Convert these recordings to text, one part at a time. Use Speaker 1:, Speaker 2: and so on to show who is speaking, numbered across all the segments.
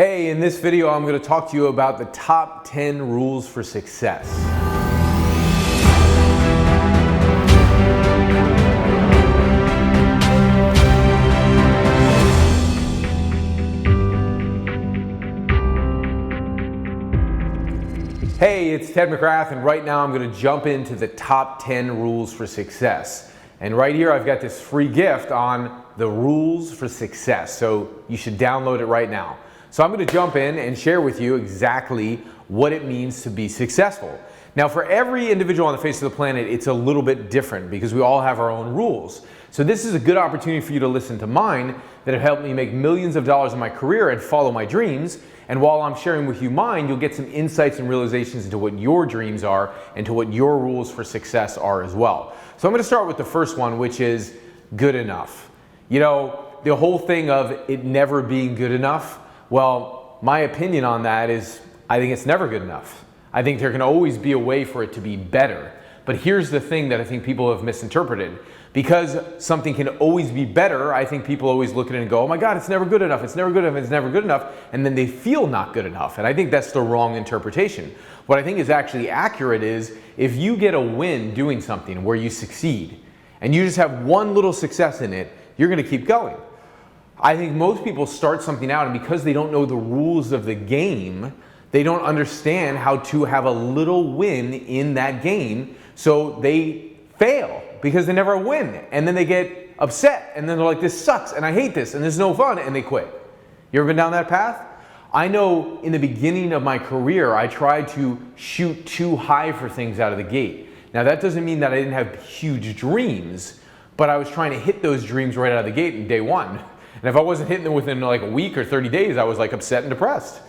Speaker 1: Hey, in this video I'm going to talk to you about the top 10 rules for success. Hey, it's Mcgrath, and right now I'm going to jump into the top 10 rules for success. And right here I've got this free gift on the rules for success, so you should download it right now. So I'm going to jump in and share with you exactly what it means to be successful. Now, for every individual on the face of the planet, it's a little bit different because we all have our own rules. So this is a good opportunity for you to listen to mine that have helped me make millions of dollars in my career and follow my dreams. And while I'm sharing with you mine, you'll get some insights and realizations into what your dreams are and to what your rules for success are as well. So I'm going to start with the first one, which is good enough. You know, the whole thing of it never being good enough, well, my opinion on that is I think it's never good enough. I think there can always be a way for it to be better. But here's the thing that I think people have misinterpreted. Because something can always be better, I think people always look at it and go, oh my God, it's never good enough, it's never good enough, it's never good enough, and then they feel not good enough. And I think that's the wrong interpretation. What I think is actually accurate is if you get a win doing something where you succeed, and you just have one little success in it, you're gonna keep going. I think most people start something out, and because they don't know the rules of the game, they don't understand how to have a little win in that game, so they fail because they never win. And then they get upset, and then they're like, this sucks, and I hate this, and this is no fun, and they quit. You ever been down that path? I know in the beginning of my career, I tried to shoot too high for things out of the gate. Now that doesn't mean that I didn't have huge dreams, but I was trying to hit those dreams right out of the gate in day one. And if I wasn't hitting them within like a week or 30 days, I was like upset and depressed.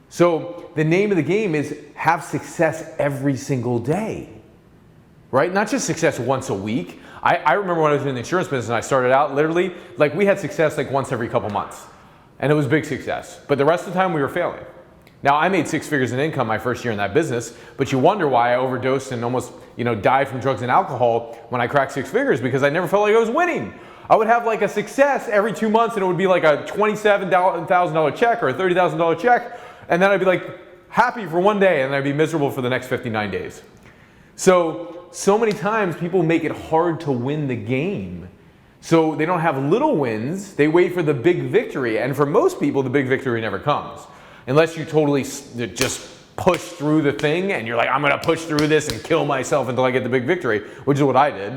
Speaker 1: So the name of the game is have success every single day, right? Not just success once a week. I remember when I was in the insurance business and I started out, literally, like we had success like once every couple months. And it was big success. But the rest of the time we were failing. Now I made 6 figures in income my first year in that business, but you wonder why I overdosed and almost, died from drugs and alcohol when I cracked 6 figures, because I never felt like I was winning. I would have like a success every 2 months and it would be like a $27,000 check or a $30,000 check. And then I'd be like happy for one day and then I'd be miserable for the next 59 days. So many times people make it hard to win the game. So they don't have little wins, they wait for the big victory. And for most people, the big victory never comes. Unless you totally just push through the thing and you're like, I'm gonna push through this and kill myself until I get the big victory, which is what I did.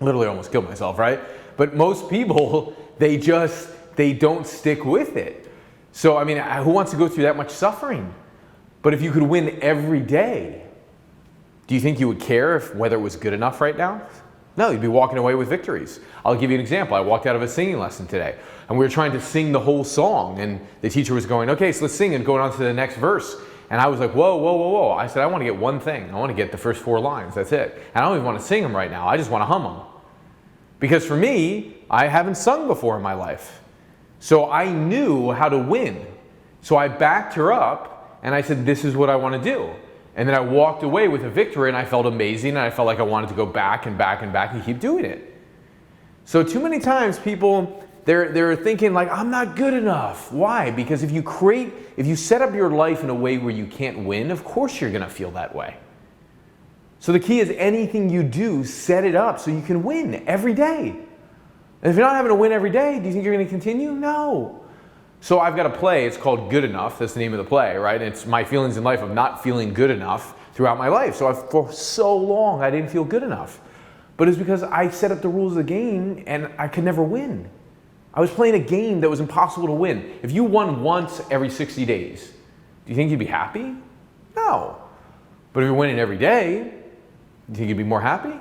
Speaker 1: Literally almost killed myself, right? But most people, they don't stick with it. So, I mean, who wants to go through that much suffering? But if you could win every day, do you think you would care whether it was good enough right now? No, you'd be walking away with victories. I'll give you an example. I walked out of a singing lesson today, and we were trying to sing the whole song, and the teacher was going, okay, so let's sing, and going on to the next verse. And I was like, whoa, whoa, whoa, whoa. I said, I want to get one thing. I want to get the first 4 lines. That's it. And I don't even want to sing them right now. I just want to hum them. Because for me, I haven't sung before in my life. So I knew how to win. So I backed her up and I said, this is what I want to do. And then I walked away with a victory and I felt amazing and I felt like I wanted to go back and back and back and keep doing it. So too many times people, they're thinking like, I'm not good enough. Why? Because if you set up your life in a way where you can't win, of course you're going to feel that way. So the key is anything you do, set it up so you can win every day. And if you're not having to win every day, do you think you're going to continue? No. So I've got a play, it's called Good Enough. That's the name of the play, right? And it's my feelings in life of not feeling good enough throughout my life. So for so long, I didn't feel good enough. But it's because I set up the rules of the game and I could never win. I was playing a game that was impossible to win. If you won once every 60 days, do you think you'd be happy? No. But if you're winning every day, do you think you'd be more happy?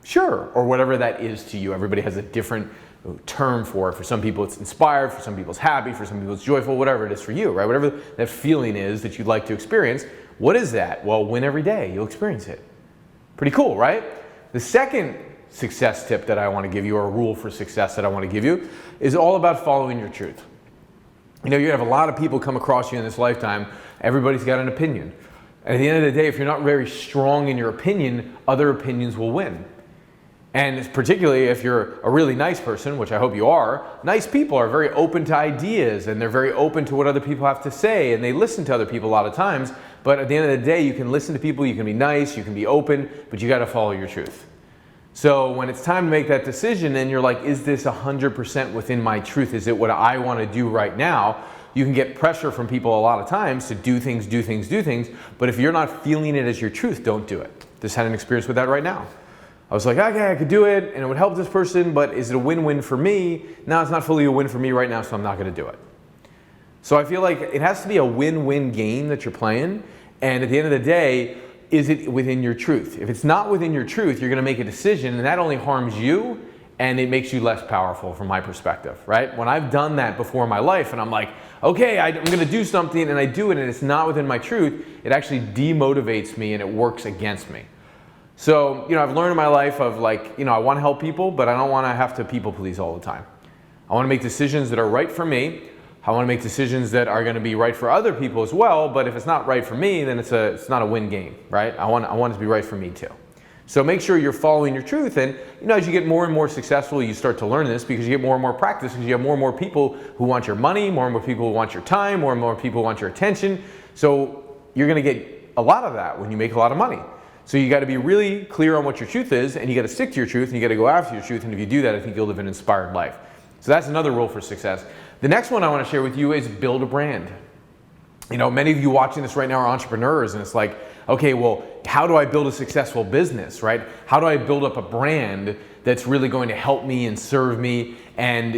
Speaker 1: Sure, or whatever that is to you. Everybody has a different term for it. For some people it's inspired, for some people it's happy, for some people it's joyful, whatever it is for you, right? Whatever that feeling is that you'd like to experience, what is that? Well, win every day, you'll experience it. Pretty cool, right? The second success tip that I want to give you, or a rule for success that I want to give you, is all about following your truth. You know, you have a lot of people come across you in this lifetime, everybody's got an opinion. And at the end of the day, if you're not very strong in your opinion, other opinions will win. And particularly if you're a really nice person, which I hope you are, nice people are very open to ideas and they're very open to what other people have to say, and they listen to other people a lot of times. But at the end of the day, you can listen to people, you can be nice, you can be open, but you got to follow your truth. So when it's time to make that decision and you're like, is this 100% within my truth? Is it what I want to do right now? You can get pressure from people a lot of times to do things. But if you're not feeling it as your truth, don't do it. Just had an experience with that right now. I was like, okay, I could do it and it would help this person, but is it a win-win for me? No, it's not fully a win for me right now, so I'm not going to do it. So I feel like it has to be a win-win game that you're playing. And at the end of the day, is it within your truth? If it's not within your truth, you're going to make a decision, and that only harms you and it makes you less powerful from my perspective, right? When I've done that before in my life and I'm like, okay, I'm going to do something and I do it and it's not within my truth, it actually demotivates me and it works against me. So, I've learned in my life of like, I want to help people, but I don't want to have to people please all the time. I want to make decisions that are right for me. I want to make decisions that are going to be right for other people as well, but if it's not right for me, then it's not a win game, right? I want it to be right for me too. So make sure you're following your truth, and as you get more and more successful, you start to learn this because you get more and more practice, because you have more and more people who want your money, more and more people who want your time, more and more people who want your attention. So you're going to get a lot of that when you make a lot of money. So you got to be really clear on what your truth is, and you got to stick to your truth, and you got to go after your truth. And if you do that, I think you'll live an inspired life. So that's another rule for success. The next one I want to share with you is build a brand. Many of you watching this right now are entrepreneurs, and it's like, okay, well, how do I build a successful business, right? How do I build up a brand that's really going to help me and serve me and,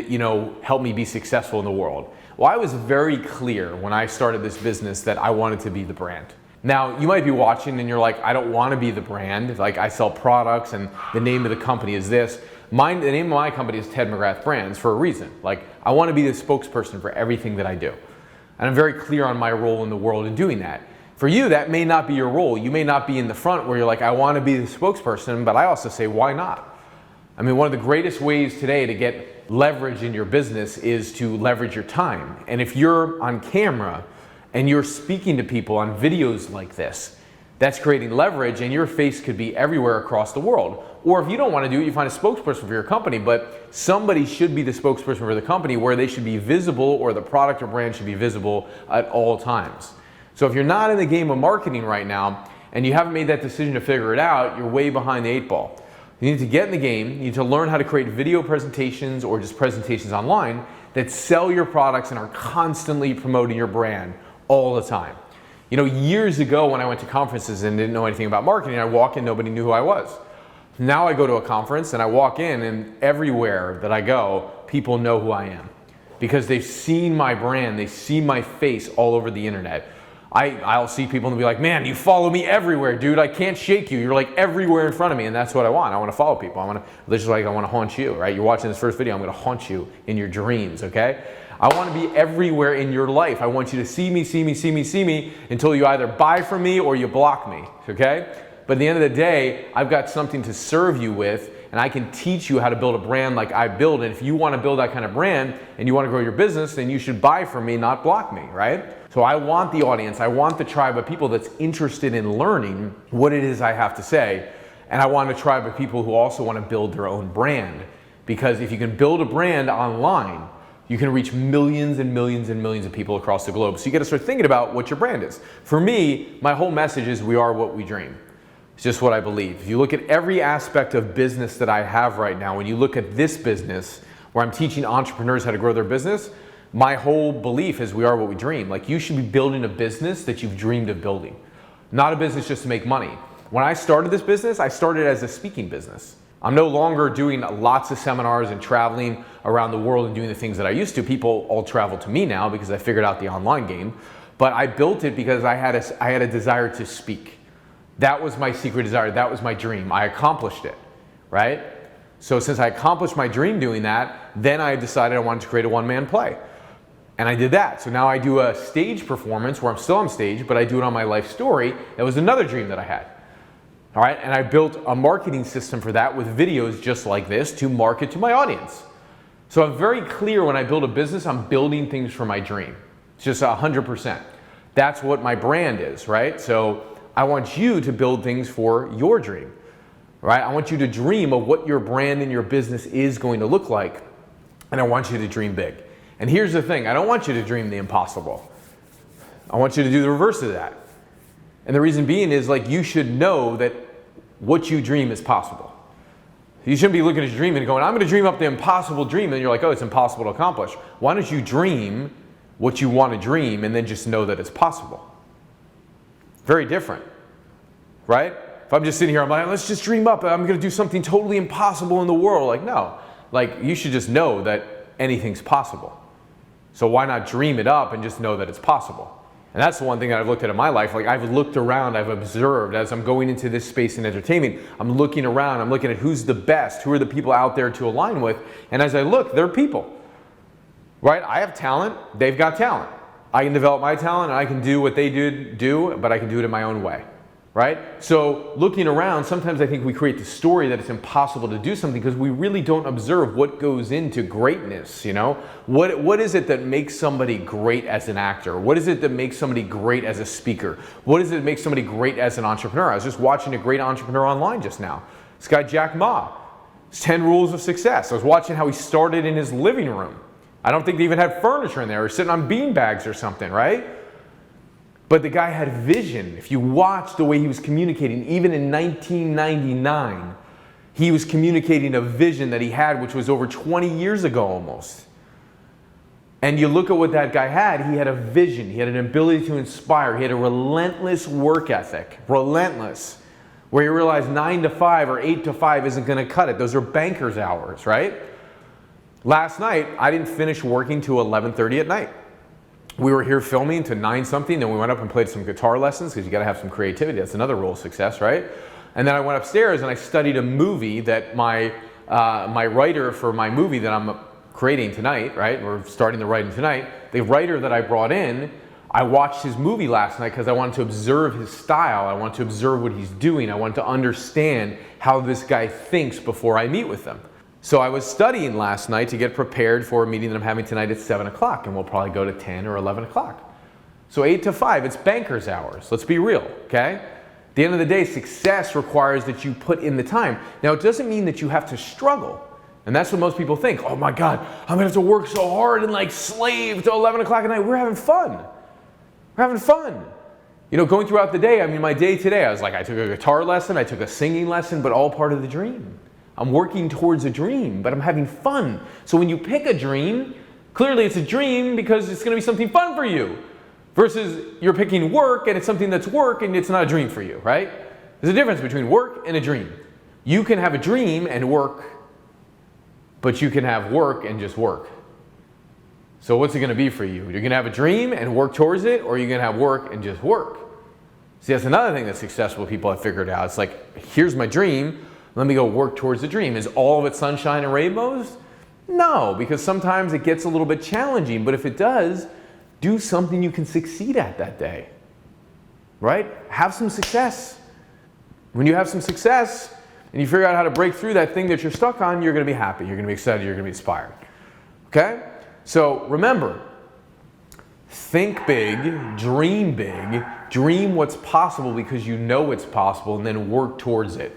Speaker 1: help me be successful in the world? Well, I was very clear when I started this business that I wanted to be the brand. Now, you might be watching and you're like, I don't want to be the brand. Like, I sell products and the name of the company is this. The name of my company is Ted Mcgrath Brands for a reason. Like, I want to be the spokesperson for everything that I do. And I'm very clear on my role in the world in doing that. For you, that may not be your role. You may not be in the front where you're like, I want to be the spokesperson, but I also say, why not? I mean, one of the greatest ways today to get leverage in your business is to leverage your time. And if you're on camera and you're speaking to people on videos like this, that's creating leverage, and your face could be everywhere across the world. Or if you don't want to do it, you find a spokesperson for your company, but somebody should be the spokesperson for the company where they should be visible, or the product or brand should be visible at all times. So if you're not in the game of marketing right now and you haven't made that decision to figure it out, you're way behind the 8 ball. You need to get in the game. You need to learn how to create video presentations or just presentations online that sell your products and are constantly promoting your brand all the time. Years ago when I went to conferences and didn't know anything about marketing, I walk in, nobody knew who I was. Now I go to a conference and I walk in, and everywhere that I go, people know who I am because they've seen my brand, they've seen my face all over the internet. I'll see people and be like, man, you follow me everywhere, dude. I can't shake you. You're like everywhere in front of me, and that's what I want. I want to follow people. I want to haunt you, right? You're watching this first video, I'm going to haunt you in your dreams, okay? I want to be everywhere in your life. I want you to see me until you either buy from me or you block me, okay? But at the end of the day, I've got something to serve you with, and I can teach you how to build a brand like I build. And if you want to build that kind of brand and you want to grow your business, then you should buy from me, not block me, right? So I want the audience, I want the tribe of people that's interested in learning what it is I have to say. And I want a tribe of people who also want to build their own brand. Because if you can build a brand online, you can reach millions and millions and millions of people across the globe. So you got to start thinking about what your brand is. For me, my whole message is we are what we dream. It's just what I believe. If you look at every aspect of business that I have right now, when you look at this business where I'm teaching entrepreneurs how to grow their business, my whole belief is we are what we dream. Like, you should be building a business that you've dreamed of building, not a business just to make money. When I started this business, I started as a speaking business. I'm no longer doing lots of seminars and traveling around the world and doing the things that I used to. People all travel to me now because I figured out the online game. But I built it because I had a desire to speak. That was my secret desire. That was my dream. I accomplished it, right? So since I accomplished my dream doing that, then I decided I wanted to create a one-man play. And I did that. So now I do a stage performance where I'm still on stage, but I do it on my life story. That was another dream that I had. All right, and I built a marketing system for that with videos just like this to market to my audience. So I'm very clear when I build a business, I'm building things for my dream. It's just 100%. That's what my brand is, right? So I want you to build things for your dream. right? I want you to dream of what your brand and your business is going to look like, and I want you to dream big. And here's the thing, I don't want you to dream the impossible. I want you to do the reverse of that. And the reason being is, like, you should know that what you dream is possible. You shouldn't be looking at your dream and going, I'm going to dream up the impossible dream, and you're like, oh, it's impossible to accomplish. Why don't you dream what you want to dream and then just know that it's possible? Very different, right? If I'm just sitting here, I'm like, let's just dream up, I'm going to do something totally impossible in the world. Like, no. Like, you should just know that anything's possible. So why not dream it up and just know that it's possible? And that's the one thing that I've looked at in my life. Like, I've looked around, I've observed as I'm going into this space in entertainment. I'm looking around, I'm looking at who's the best, who are the people out there to align with. And as I look, they're people, right? I have talent, they've got talent. I can develop my talent and I can do what they do, but I can do it in my own way, right? So looking around, sometimes I think we create the story that it's impossible to do something because we really don't observe what goes into greatness, you know? What is it that makes somebody great as an actor? What is it that makes somebody great as a speaker? What is it that makes somebody great as an entrepreneur? I was just watching a great entrepreneur online just now. This guy, Jack Ma, his 10 rules of success. I was watching how he started in his living room. I don't think they even had furniture in there. He was sitting on bean bags or something, right? But the guy had vision. If you watch the way he was communicating, even in 1999, he was communicating a vision that he had, which was over 20 years ago almost. And you look at what that guy had, he had a vision, he had an ability to inspire, he had a relentless work ethic, relentless, where he realized 9 to 5 or 8 to 5 isn't going to cut it. Those are banker's hours, right? Last night, I didn't finish working till 11:30 at night. We were here filming to 9 something, then we went up and played some guitar lessons because you got to have some creativity. That's another rule of success, right? And then I went upstairs and I studied a movie that my writer for my movie that I'm creating tonight, right? We're starting the writing tonight. The writer that I brought in, I watched his movie last night because I wanted to observe his style. I wanted to observe what he's doing. I wanted to understand how this guy thinks before I meet with him. So I was studying last night to get prepared for a meeting that I'm having tonight at 7 o'clock, and we'll probably go to 10 or 11 o'clock. So 8 to 5, it's banker's hours. Let's be real, okay? At the end of the day, success requires that you put in the time. Now, it doesn't mean that you have to struggle. And that's what most people think. Oh my God, I'm gonna have to work so hard and like slave till 11 o'clock at night. We're having fun. We're having fun. You know, going throughout the day, I mean, my day today, I was like, I took a guitar lesson, I took a singing lesson, but all part of the dream. I'm working towards a dream, but I'm having fun. So when you pick a dream, clearly it's a dream because it's gonna be something fun for you, versus you're picking work and it's something that's work and it's not a dream for you, right? There's a difference between work and a dream. You can have a dream and work, but you can have work and just work. So what's it gonna be for you? You're gonna have a dream and work towards it, or you're gonna have work and just work? See, that's another thing that successful people have figured out. It's like, here's my dream, let me go work towards the dream. Is all of it sunshine and rainbows? No, because sometimes it gets a little bit challenging, but if it does, do something you can succeed at that day, right? Have some success. When you have some success and you figure out how to break through that thing that you're stuck on, you're gonna be happy, you're gonna be excited, you're gonna be inspired, okay? So remember, think big, dream what's possible because you know it's possible, and then work towards it.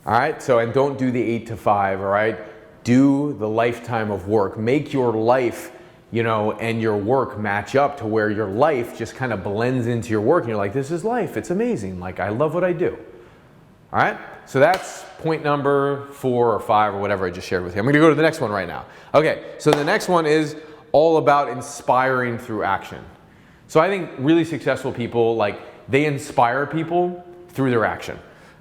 Speaker 1: All right, so, and don't do the 8 to 5, all right? Do the lifetime of work. Make your life, you know, and your work match up to where your life just kind of blends into your work and you're like, this is life, it's amazing. Like, I love what I do. All right, so that's point number 4 or 5 or whatever I just shared with you. I'm gonna go to the next one right now. Okay, so the next one is all about inspiring through action. So I think really successful people, like, they inspire people through their action.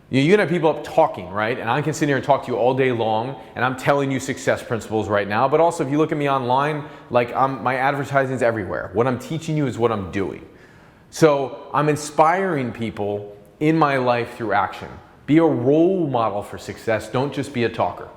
Speaker 1: You can have people up talking, right? And I can sit here and talk to you all day long, and I'm telling you success principles right now. But also, if you look at me online, like, my advertising's everywhere. What I'm teaching you is what I'm doing. So I'm inspiring people in my life through action. Be a role model for success. Don't just be a talker.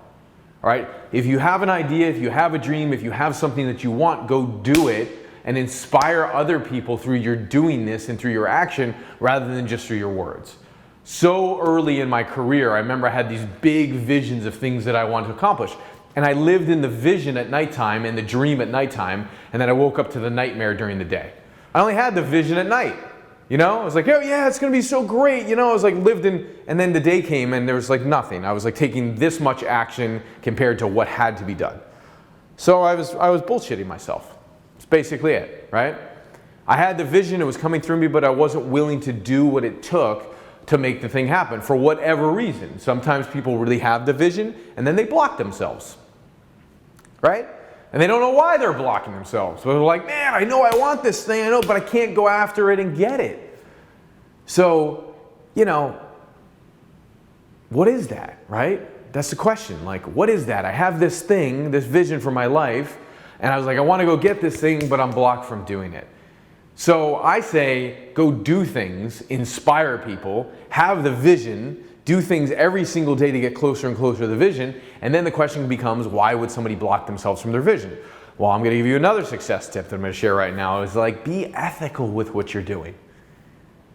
Speaker 1: All right? If you have an idea, if you have a dream, if you have something that you want, go do it and inspire other people through your doing this and through your action rather than just through your words. So early in my career, I remember I had these big visions of things that I wanted to accomplish. And I lived in the vision at nighttime and the dream at nighttime, and then I woke up to the nightmare during the day. I only had the vision at night. You know, I was like, oh yeah, it's gonna be so great. You know, I was like lived in, and then the day came and there was like nothing. I was like taking this much action compared to what had to be done. So I was bullshitting myself. That's basically it, right? I had the vision, it was coming through me, but I wasn't willing to do what it took to make the thing happen for whatever reason. Sometimes people really have the vision and then they block themselves, right? And they don't know why they're blocking themselves. So they're like, man, I know I want this thing, I know, but I can't go after it and get it. So, you know, what is that, right? That's the question. Like, what is that? I have this thing, this vision for my life, and I was like, I want to go get this thing, but I'm blocked from doing it. So I say, go do things, inspire people, have the vision, do things every single day to get closer and closer to the vision, and then the question becomes, why would somebody block themselves from their vision? Well, I'm going to give you another success tip that I'm going to share right now, is like, be ethical with what you're doing.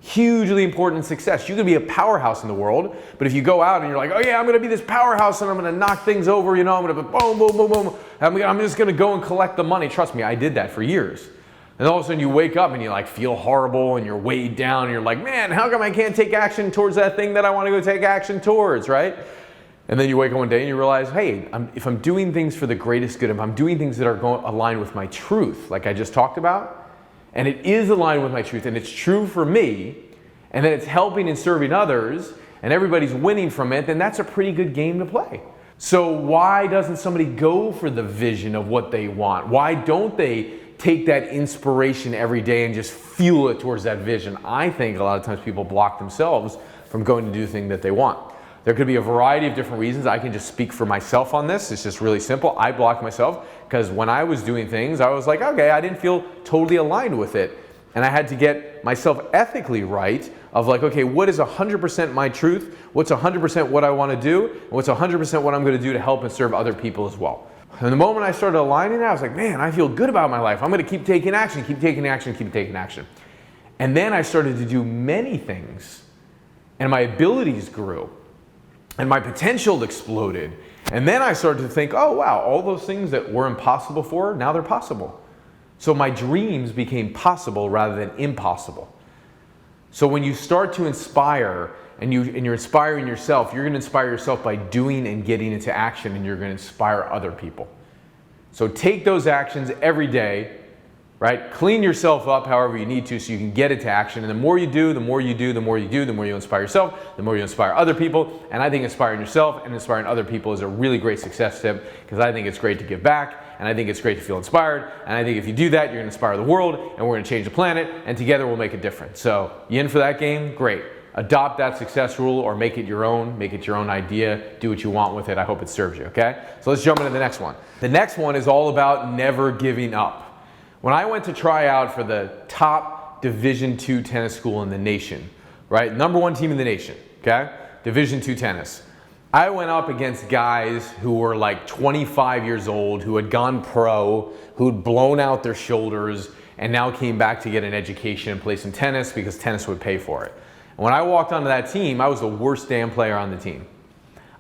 Speaker 1: Hugely important success. You can be a powerhouse in the world, but if you go out and you're like, oh yeah, I'm going to be this powerhouse and I'm going to knock things over, you know, I'm going to boom, boom, boom, boom, I'm just going to go and collect the money. Trust me, I did that for years. And all of a sudden you wake up and you like feel horrible and you're weighed down and you're like, man, how come I can't take action towards that thing that I want to go take action towards, right? And then you wake up one day and you realize, hey, if I'm doing things for the greatest good, if I'm doing things that are aligned with my truth, like I just talked about, and it is aligned with my truth and it's true for me, and then it's helping and serving others and everybody's winning from it, then that's a pretty good game to play. So why doesn't somebody go for the vision of what they want? Why don't they take that inspiration every day and just fuel it towards that vision? I think a lot of times people block themselves from going to do the thing that they want. There could be a variety of different reasons. I can just speak for myself on this. It's just really simple. I blocked myself because when I was doing things, I was like, okay, I didn't feel totally aligned with it. And I had to get myself ethically right of like, okay, what is 100% my truth? What's 100% what I want to do? And what's 100% what I'm going to do to help and serve other people as well? And the moment I started aligning that, I was like, man, I feel good about my life. I'm going to keep taking action, keep taking action, keep taking action. And then I started to do many things, and my abilities grew, and my potential exploded. And then I started to think, oh, wow, all those things that were impossible for, now they're possible. So my dreams became possible rather than impossible. So when you start to inspire, and you're inspiring yourself, you're going to inspire yourself by doing and getting into action, and you're going to inspire other people. So take those actions every day, right? Clean yourself up however you need to so you can get into action. And the more you do, the more you do, the more you do, the more you inspire yourself, the more you inspire other people. And I think inspiring yourself and inspiring other people is a really great success tip, because I think it's great to give back, and I think it's great to feel inspired. And I think if you do that, you're going to inspire the world, and we're going to change the planet, and together we'll make a difference. So you in for that game? Great. Adopt that success rule or make it your own idea, do what you want with it. I hope it serves you, okay? So let's jump into the next one. The next one is all about never giving up. When I went to try out for the top Division II tennis school in the nation, right? #1 team in the nation, okay? Division II tennis. I went up against guys who were like 25 years old, who had gone pro, who had blown out their shoulders, and now came back to get an education and play some tennis because tennis would pay for it. When I walked onto that team, I was the worst damn player on the team.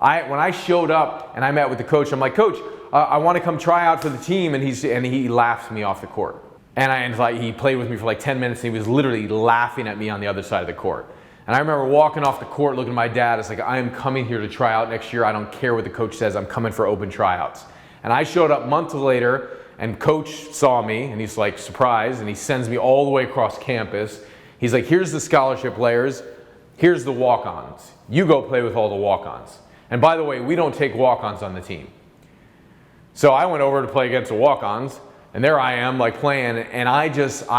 Speaker 1: When I showed up and I met with the coach, I'm like, Coach, I want to come try out for the team, and he laughed me off the court. And he played with me for like 10 minutes, and he was literally laughing at me on the other side of the court. And I remember walking off the court, looking at my dad, it's like, I am coming here to try out next year. I don't care what the coach says, I'm coming for open tryouts. And I showed up months later, and coach saw me, and he's like surprised, and he sends me all the way across campus. He's like, here's the scholarship players, here's the walk-ons. You go play with all the walk-ons. And by the way, we don't take walk-ons on the team. So I went over to play against the walk-ons, and there I am like playing, and I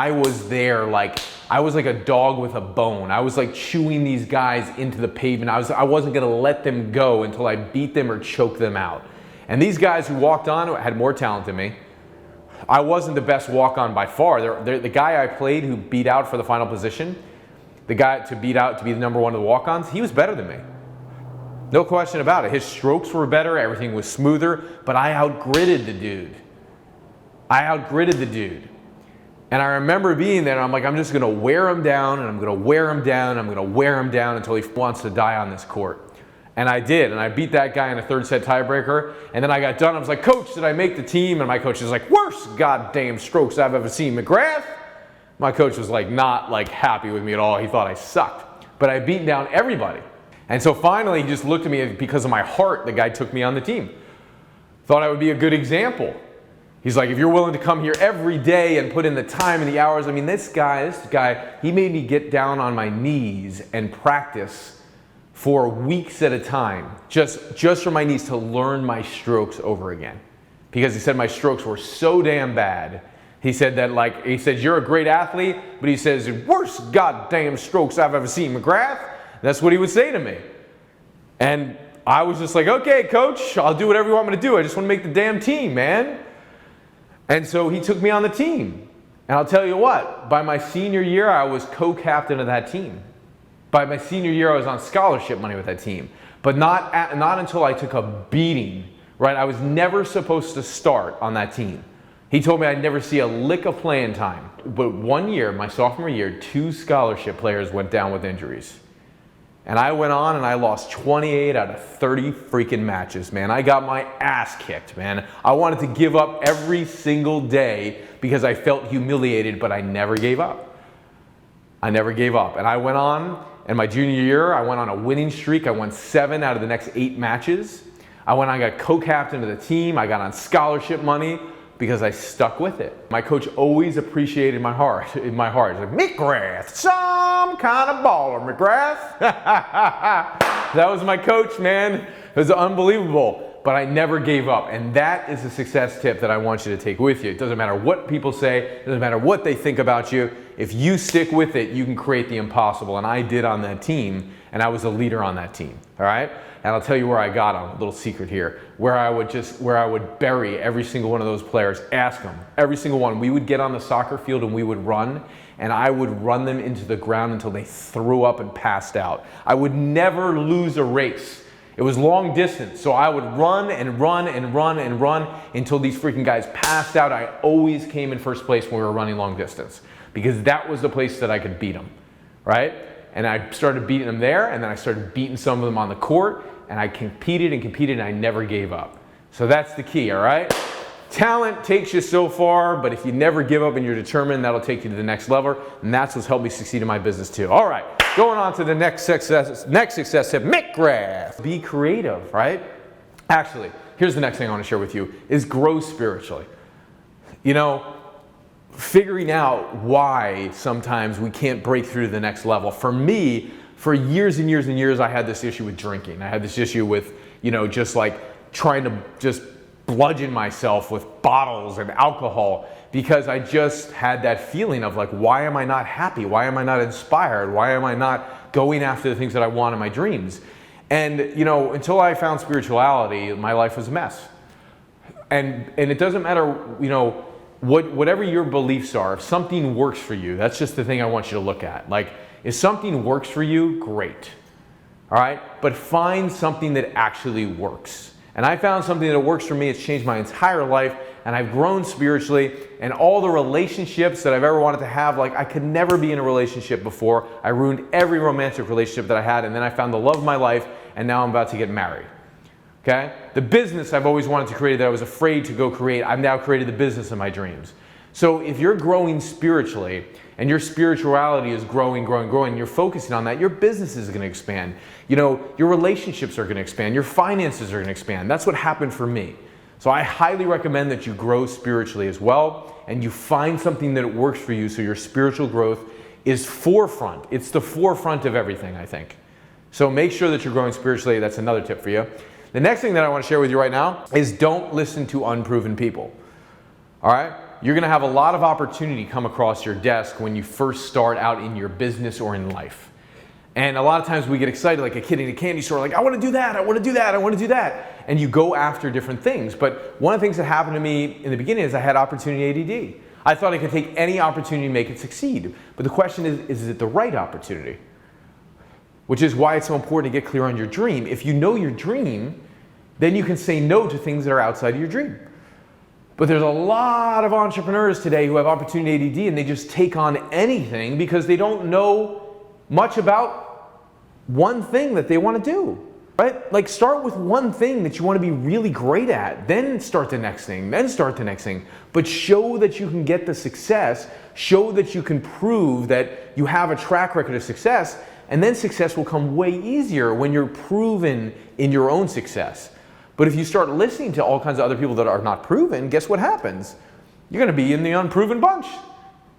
Speaker 1: was there like, I was like a dog with a bone. I was like chewing these guys into the pavement. I wasn't gonna let them go until I beat them or choke them out. And these guys who walked on had more talent than me. I wasn't the best walk-on by far. The guy I played who beat out for the final position, the guy to beat out to be the #1 of the walk-ons, he was better than me. No question about it. His strokes were better, everything was smoother, but I outgritted the dude. And I remember being there, and I'm like, I'm just gonna wear him down, and I'm gonna wear him down, and I'm gonna wear him down until he wants to die on this court. And I did, and I beat that guy in a 3rd set tiebreaker, and then I got done, I was like, Coach, did I make the team? And my coach was like, worst goddamn strokes I've ever seen, Mcgrath. My coach was like not like happy with me at all. He thought I sucked, but I beat down everybody. And so finally he just looked at me, because of my heart, the guy took me on the team. Thought I would be a good example. He's like, if you're willing to come here every day and put in the time and the hours, I mean, this guy, he made me get down on my knees and practice for weeks at a time, just for my knees, to learn my strokes over again. Because he said my strokes were so damn bad. He said that, like, he said, you're a great athlete, but he says, worst goddamn strokes I've ever seen, Mcgrath. That's what he would say to me. And I was just like, okay, coach, I'll do whatever you want me to do. I just want to make the damn team, man. And so he took me on the team. And I'll tell you what, by my senior year, I was co-captain of that team. By my senior year, I was on scholarship money with that team. But not until I took a beating, right? I was never supposed to start on that team. He told me I'd never see a lick of playing time. But one year, my sophomore year, 2 scholarship players went down with injuries. And I went on and I lost 28 out of 30 freaking matches, man. I got my ass kicked, man. I wanted to give up every single day because I felt humiliated, but I never gave up. I never gave up. And I went on, and my junior year, I went on a winning streak. I won 7 out of the next 8 matches. I went on, I got co-captain of the team. I got on scholarship money because I stuck with it. My coach always appreciated my heart. He's like, Mcgrath, some kind of baller, Mcgrath. That was my coach, man. It was unbelievable, but I never gave up. And that is a success tip that I want you to take with you. It doesn't matter what people say, it doesn't matter what they think about you. If you stick with it, you can create the impossible. And I did on that team, and I was a leader on that team, all right? And I'll tell you where I got them, a little secret here, where I would bury every single one of those players, ask them, every single one. We would get on the soccer field and we would run, and I would run them into the ground until they threw up and passed out. I would never lose a race. It was long distance, so I would run and run and run and run until these freaking guys passed out. I always came in first place when we were running long distance, because that was the place that I could beat them, right? And I started beating them there, and then I started beating some of them on the court, and I competed and competed, and I never gave up. So that's the key, all right? Talent takes you so far, but if you never give up and you're determined, that'll take you to the next level, and that's what's helped me succeed in my business too. All right, going on to the next success tip, Mcgrath. Be creative, right? Actually, here's the next thing I want to share with you, is grow spiritually. You know, figuring out why sometimes we can't break through to the next level. For me, for years and years and years, I had this issue with drinking. I had this issue with, you know, just like trying to just bludgeon myself with bottles and alcohol, because I just had that feeling of like, why am I not happy? Why am I not inspired? Why am I not going after the things that I want in my dreams? And, you know, until I found spirituality, my life was a mess. And it doesn't matter, you know, whatever your beliefs are, if something works for you, that's just the thing I want you to look at. Like, if something works for you, great, all right? But find something that actually works. And I found something that works for me. It's changed my entire life, and I've grown spiritually, and all the relationships that I've ever wanted to have, like, I could never be in a relationship before. I ruined every romantic relationship that I had, and then I found the love of my life, and now I'm about to get married, okay? The business I've always wanted to create that I was afraid to go create, I've now created the business of my dreams. So if you're growing spiritually, and your spirituality is growing, growing, growing, you're focusing on that, your business is gonna expand. You know, your relationships are gonna expand, your finances are gonna expand. That's what happened for me. So I highly recommend that you grow spiritually as well, and you find something that works for you so your spiritual growth is forefront. It's the forefront of everything, I think. So make sure that you're growing spiritually. That's another tip for you. The next thing that I wanna share with you right now is don't listen to unproven people, all right? You're gonna have a lot of opportunity come across your desk when you first start out in your business or in life. And a lot of times we get excited like a kid in a candy store, like, I wanna do that, I wanna do that, I wanna do that. And you go after different things. But one of the things that happened to me in the beginning is I had opportunity ADD. I thought I could take any opportunity to make it succeed. But the question is it the right opportunity? Which is why it's so important to get clear on your dream. If you know your dream, then you can say no to things that are outside of your dream. But there's a lot of entrepreneurs today who have opportunity ADD, and they just take on anything because they don't know much about one thing that they want to do. right? Like start with one thing that you want to be really great at, then start the next thing, then start the next thing. But show that you can get the success, show that you can prove that you have a track record of success, and then success will come way easier when you're proven in your own success. But if you start listening to all kinds of other people that are not proven, guess what happens? You're going to be in the unproven bunch.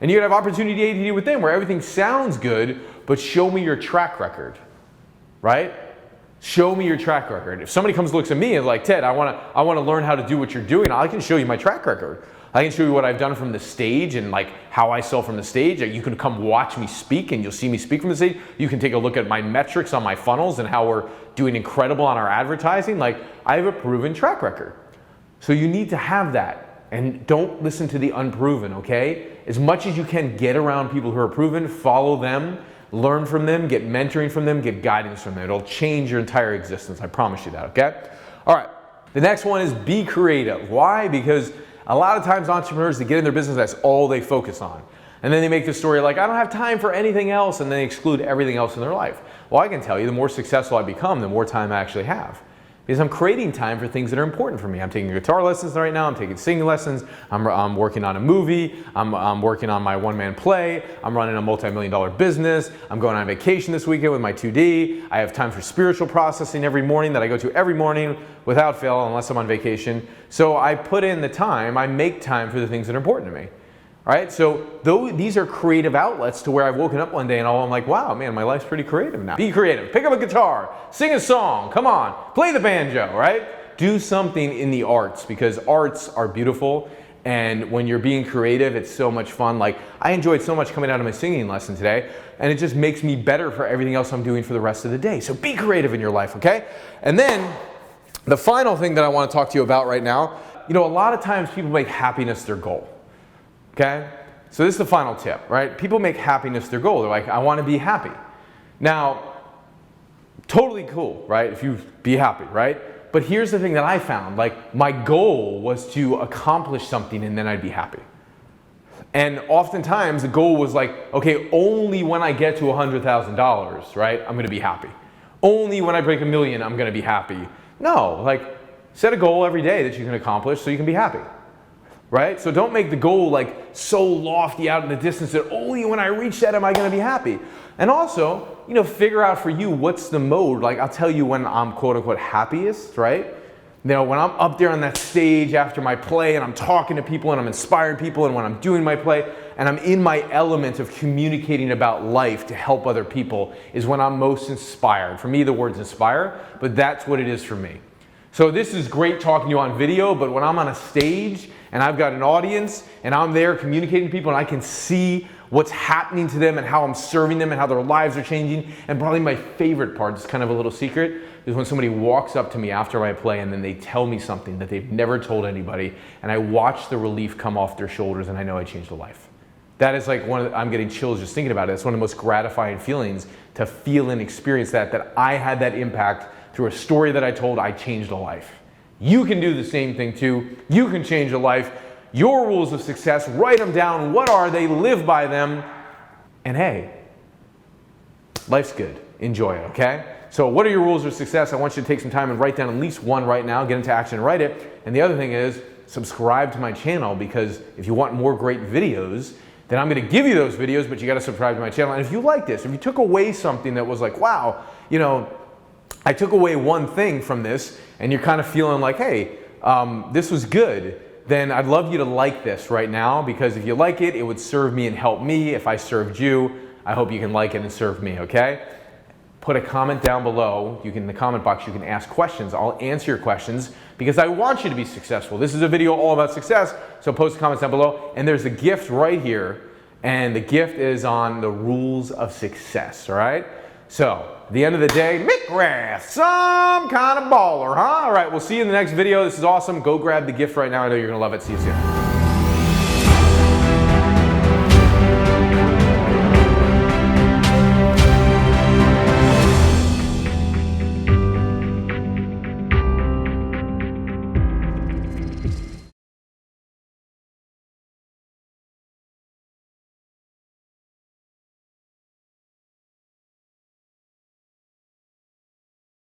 Speaker 1: And you're going to have opportunity A to D with them where everything sounds good, but show me your track record, right? Show me your track record. If somebody comes and looks at me and like, Ted, I want to learn how to do what you're doing, I can show you my track record. I can show you what I've done from the stage and like how I sell from the stage. You can come watch me speak and you'll see me speak from the stage. You can take a look at my metrics on my funnels and how we're doing incredible on our advertising. Like I have a proven track record. So you need to have that and don't listen to the unproven, okay? As much as you can get around people who are proven, follow them, learn from them, get mentoring from them, get guidance from them. It'll change your entire existence. I promise you that, okay? All right, the next one is be creative. Why? Because a lot of times entrepreneurs, they get in their business, that's all they focus on. And then they make this story like, I don't have time for anything else, and then they exclude everything else in their life. Well, I can tell you, the more successful I become, the more time I actually have. Because I'm creating time for things that are important for me. I'm taking guitar lessons right now, I'm taking singing lessons, I'm working on a movie, I'm working on my one-man play, I'm running a multi-million-dollar business, I'm going on vacation this weekend with my 2D, I have time for spiritual processing every morning that I go to every morning without fail unless I'm on vacation. So I put in the time, I make time for the things that are important to me. All right, so these are creative outlets to where I've woken up one day and I'm like, wow, man, my life's pretty creative now. Be creative, pick up a guitar, sing a song, come on, play the banjo, right? Do something in the arts because arts are beautiful and when you're being creative, it's so much fun. Like I enjoyed so much coming out of my singing lesson today and it just makes me better for everything else I'm doing for the rest of the day. So be creative in your life, okay? And then the final thing that I want to talk to you about right now, you know, a lot of times people make happiness their goal. Okay? So this is the final tip, right? People make happiness their goal. They're like, I want to be happy. Now, totally cool, right? If you be happy, right? But here's the thing that I found, like my goal was to accomplish something and then I'd be happy. And oftentimes the goal was like, okay, only when I get to $100,000, right? I'm going to be happy. Only when I break $1 million, I'm going to be happy. No, like set a goal every day that you can accomplish so you can be happy. Right? So don't make the goal like so lofty out in the distance that only when I reach that am I going to be happy. And also, you know, figure out for you what's the mode. Like I'll tell you when I'm quote unquote happiest, right? You know, when I'm up there on that stage after my play and I'm talking to people and I'm inspiring people and when I'm doing my play and I'm in my element of communicating about life to help other people is when I'm most inspired. For me, the word's inspire, but that's what it is for me. So this is great talking to you on video, but when I'm on a stage and I've got an audience and I'm there communicating to people and I can see what's happening to them and how I'm serving them and how their lives are changing. And probably my favorite part, it's kind of a little secret, is when somebody walks up to me after my play and then they tell me something that they've never told anybody and I watch the relief come off their shoulders and I know I changed a life. That is like I'm getting chills just thinking about it. It's one of the most gratifying feelings to feel and experience that I had that impact through a story that I told, I changed a life. You can do the same thing too. You can change a life. Your rules of success, write them down. What are they? Live by them. And hey, life's good. Enjoy it, okay? So what are your rules of success? I want you to take some time and write down at least one right now. Get into action and write it. And the other thing is subscribe to my channel because if you want more great videos, then I'm going to give you those videos, but you got to subscribe to my channel. And if you like this, if you took away something that was like, wow, you know, I took away one thing from this and you're kind of feeling like, hey, this was good, then I'd love you to like this right now because if you like it, it would serve me and help me. If I served you, I hope you can like it and serve me, okay? Put a comment down below. You can, in the comment box, you can ask questions. I'll answer your questions because I want you to be successful. This is a video all about success, so post comments down below. And there's a gift right here, and the gift is on the rules of success, all right? So, at the end of the day, Mcgrath, some kind of baller, huh? All right, we'll see you in the next video. This is awesome. Go grab the gift right now. I know you're going to love it. See you soon.